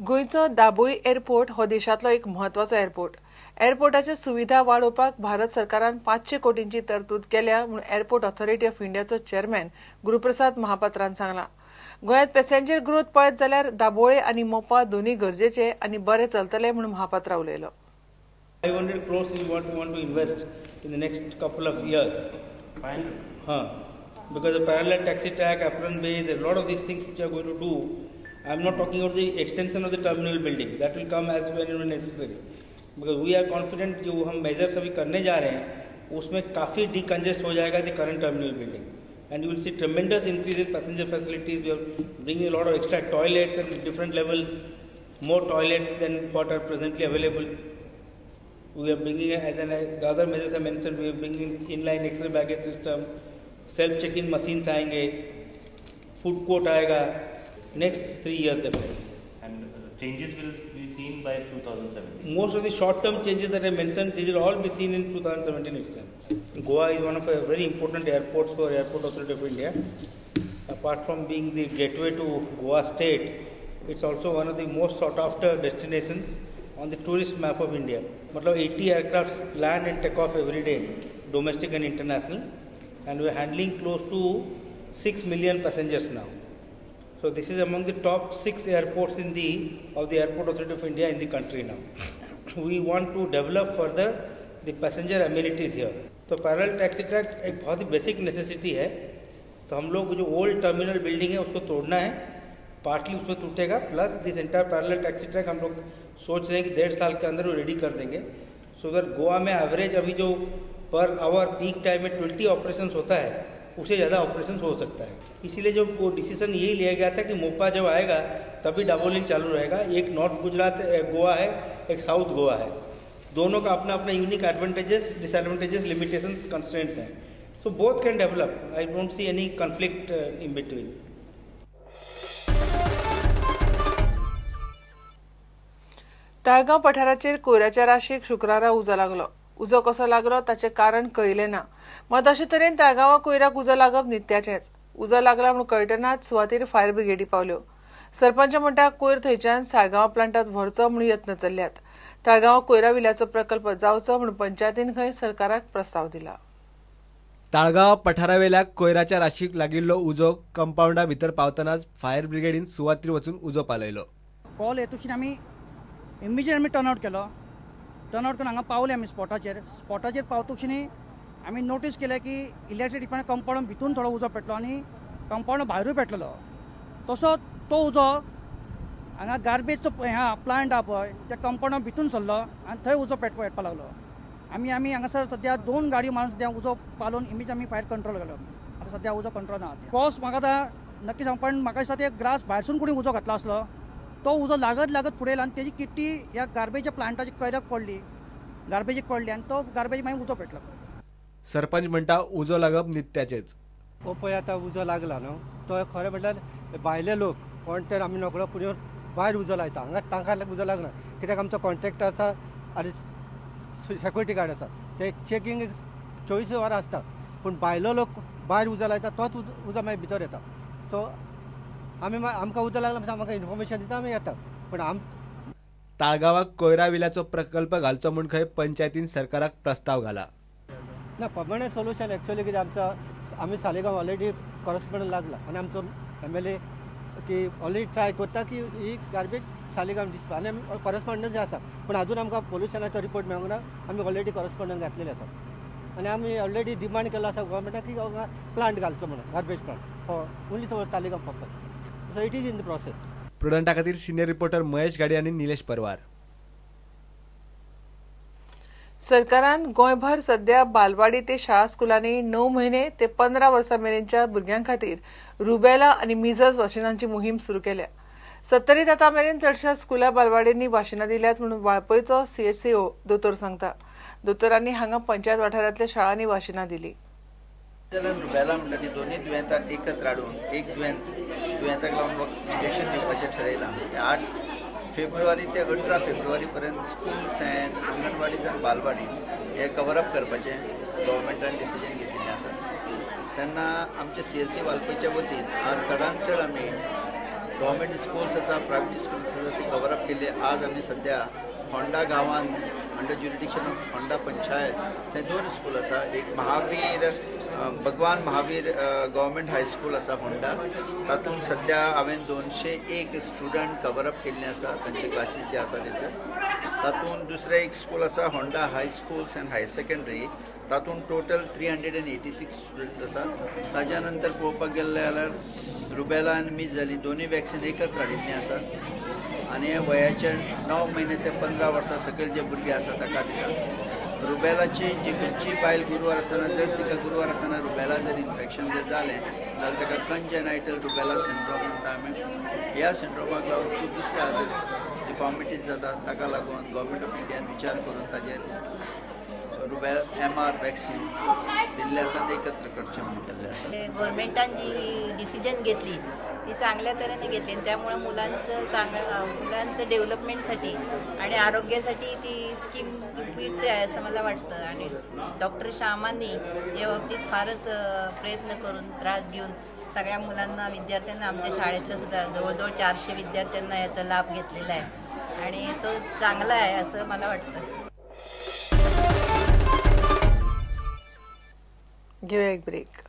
गोयचो Dabolim airport हो देशातलो एक म्हत्वाचो एअरपोर्ट. एअरपोर्टाच्यो सुविधा वाडोवपाक भारत सरकारान 500 कोटींची तरतूद केल्या म्हूण एअरपोर्ट ऑथॉरिटी ऑफ इंडियाचो चेअरमॅन गुरुप्रसाद महापात्रान सांगला. गोंयांत पॅसेंजर ग्रोथ पळयत जाल्यार दाबोळे आनी मोपा दोनूय गरजेचे आनी बरे चलतले म्हूण महापात्रा उलयलो. 500 crores we want to invest in the next couple of years. Fine. Because the parallel taxi track, apron bays, a lot of these things which are going to do. I am not talking about the extension of the terminal building. That will come as when necessary. Because we are confident जो हम measures अभी करने जा रहे हैं उसमें काफ़ी decongest हो जाएगा the current terminal building. And you will see tremendous increase in passenger facilities. We are bringing a lot of extra toilets at different levels, more toilets than what are presently available. We are bringing, as the other measures I mentioned, we are bringing inline X-ray baggage system, self-check-in machines आएंगे, food court आएगा, next 3 years definitely. And changes will be seen by 2017. Most of the short-term changes that I mentioned, these will all be seen in 2017 itself. Goa is one of the very important airports for Airport Authority of India. Apart from being the gateway to Goa state, it's also one of the most sought-after destinations on the tourist map of India. मतलब 80 aircrafts land and take off every day, domestic and international, and we are handling close to 6 million passengers now. So this is among the top 6 airports of the Airport Authority of India in the country now. We want to develop further the passenger amenities here. तो parallel taxi track एक बहुत ही basic necessity है. तो हम लोग जो old terminal building है उसको तोड़ना है, पार्टली उसमें टूटेगा, प्लस दिस एंटायर पैरेलल टैक्सी ट्रैक हम लोग सोच रहे हैं कि 1.5 साल के अंदर वो रेडी कर देंगे. सो अगर गोवा में एवरेज अभी जो पर आवर पीक टाइम में 20 ऑपरेशंस होता है उससे ज़्यादा ऑपरेशंस हो सकता है. इसीलिए जो वो डिसीजन यही लिया गया था कि मोपा जब आएगा तभी डाबोलिंग चालू रहेगा. एक नॉर्थ गुजरात गोवा है, एक साउथ गोवा है. दोनों का अपना अपना unique advantages, disadvantages, limitations, constraints हैं. So both can develop. I don't see any conflict in between. Taleigao पठाराचेर कोयराच्या राशीक शुक्रारा उजो लागलो. उजो कसो लागलो ताचें कारण कळिल्लें ना. मात अशे तरेन ताळगांवा कोयराक उजो लागप नित्याचेंच. उजो लागला म्हूण कळटनाच सुवातेर फायर ब्रिगेडी पावल्यो. सरपंच म्हणटा कोयर थंयच्यान साळगांवा प्लांटात व्हरचो म्हूण यत्न चल्ल्यात. ताळगांवा कोयरा विल्याचो प्रकल्प जावचो म्हूण पंचायतीन खंय सरकाराक प्रस्ताव दिला. ताळगांव पठारावेल्या कोयराच्या राशीक लागिल्लो उजो कंपाऊंडा भितर पावतनाच फायर ब्रिगेडीन सुवातेर वचून उजो पालयलो. कॉल येतून आमी इमिजिएट आमी टर्न आउट केलो. टर्न आउट करून हांगा पावले आमी स्पॉटाचेर पावतकशी आमी नोटीस केलें की इलेक्ट्रीक डिपार्टमेंट कंपाऊंड भितून थोडो उजो पेटलो आनी कंपाऊंड भायरूय पेटलेलो. तसो तो उजो हांगा गार्बेजचो प्लांट आहा पळय त्या कंपाऊंडा भितून सरलो आनी थंय उजो पेटपाक लागलो. आमी हांगासर सद्या 2 गाडयो मारून सद्या उजो पालोवन इमिजिएट आमी फायर कंट्रोल केलो. आतां सद्या उजो कंट्रोल आहा. कॉज म्हाका आतां नक्की सांग, पण म्हाका दिसता ते ग्रास भायरसून कोणी उजो घातलो आसलो. तो उजो लागत फुडें येयलो आनी तेजी किट्टी ह्या गार्बेजच्या प्लांटाच्या कोयराक पडली, गार्बेजीक पडली आनी तो गार्बेज मागीर उजो पेटलो. सरपंच म्हणटा उजो लागप नित्याचेच. हो पळय आतां उजो लागला न्हू, तो खरें म्हटल्यार भायले लोक कोण तर आमी नकळो पुणें भायर उजो लायता. हांगा तांकां उजो लागना कित्याक आमचो कॉन्ट्रॅक्टर आसा आनी सेक्युरिटी गार्ड आसा. ते चेकींग 24 वरां आसता. पूण भायलो लोक भायर उजो लायता तोच उजो मागीर भितर येता. सो आमकां उजो लागला म्हणटा आमकां इन्फॉर्मेशन दिता आमी येता. पण ताळगांवाक कोयरा विल्याचो प्रकल्प घालचो म्हूण खंय पंचायतीन सरकाराक प्रस्ताव घाला. ना परमनंट सोल्युशन एक्चुअली कितें आमी सालेगांव ऑलरेडी कॉरेस्पॉन्डंट लागला आनी आमचो MLA की ऑलरेडी ट्राय करता की ही गार्बेज सालेगांव दिसपा आनी आमी कॉरेस्पॉन्डंट जे आसा. पूण आजून आमकां पोल्युशनाचो रिपोर्ट मेळूंक ना. आमी ऑलरेडी कॉरेस्पॉन्डंट घातलेले आसा आनी आमी ऑलरेडी डिमांड केलो आसा गव्हर्मेंटाक की हांगा प्लांट घालचो म्हणून garbage plant for only for Taleigao purpose. So it is in the process. प्रुडंटा खातीर सिनियर रिपोर्टर महेश गाडी आनी निलेश परवार. सरकारान गोंयभर सध्या बालवाडी ते शाळा स्कुलांनी 9 म्हयने ते 15 वर्सां मेरेनच्या भुरग्यां खातीर रुबेला आनी मिजल्स वाशिनांची मोहीम सुरू केल्या. 70 जाता मेरेन चडशा स्कुला बालवाडींनी वाशिनां दिल्यात म्हणून वाळपयचो CHCO दोतोर सांगता. दोतोरांनी हांगा पंचायत वाठारांतल्या शाळांनी वाशिनां दिली. रुबेला म्हणटा ती दोनूय दुयेंताक एकत्र हाडून एक दुयेंताक लागून वॅक्सिनेशन दिवपाचें थारायलां. 8 फेब्रुवारी ते 18 फेब्रुवारी पर्यंत स्कूल्स एंड अंगणवाडीज आनी बालवाडी हे कवरअप करपाचें गव्हर्मेंटान डिसिजन घेतिल्लें आसा. तेन्ना आमचे CSC वालपयच्या वतीन आज चडांत चड आमी गव्हर्मेंट स्कूल्स आसा प्रायवेट स्कूल्स आसा ते कवर अप केले. आज आमी सध्या फोंडा गांवांत under jurisdiction of Phonda panchayat थंय 2 स्कूल आसा. एक महावीर भगवान महावीर गव्हर्मेंट हायस्कूल आसा फोंडा. तातूंत सध्या हांवें 201 स्टुडंट कवर अप केल्ले आसा तांचे क्लासीस जे आसा तेचे. तातूंत दुसरें एक स्कूल आसा होंडा हाय स्कूल्स एंड हायर सेकंडरी. तातूंत टोटल 386 स्टुडंट आसा. ताज्या नंतर पळोवपाक गेले जाल्यार रुबेला आनी मीज जाली दोनूय वॅक्सिन एकच हाडिल्लीं आसा आनी हे वयाचे 9 म्हयने ते 15 वर्सां सकयल जे भुरगे आसा ताका दिता. रुबेलाची जी खंयची बायल गुरवार आसतना जर तिका गुरवार आसतना रुबेला जर इन्फेक्शन जर जालें जाल्यार ताका कंजेनायटल रुबेला सिंड्रोम म्हणटा आमी. ह्या सिंड्रोमाक लागून खूब दुसऱ्या डिफॉर्मिटीज जातात. ताका लागून गव्हर्मेंट ऑफ इंडियान विचार करून ताजेर रुबेला MR वॅक्सिन दिल्ले आसा ते एकत्र करचे म्हणून केल्ले आसा. गव्हर्मेंटान जी डिसिजन घेतली ती चांगल्या तऱ्हेने घेतली आणि त्यामुळे मुलांचं डेव्हलपमेंटसाठी आणि आरोग्यासाठी ती स्कीम उपयुक्त आहे असं मला वाटतं. आणि डॉक्टर श्यामांनी या बाबतीत फारच प्रयत्न करून त्रास घेऊन सगळ्या मुलांना विद्यार्थ्यांना आमच्या शाळेतलं सुद्धा जवळजवळ 400 विद्यार्थ्यांना याचा लाभ घेतलेला आहे आणि तो चांगला आहे असं मला वाटतं. घेऊया एक ब्रेक.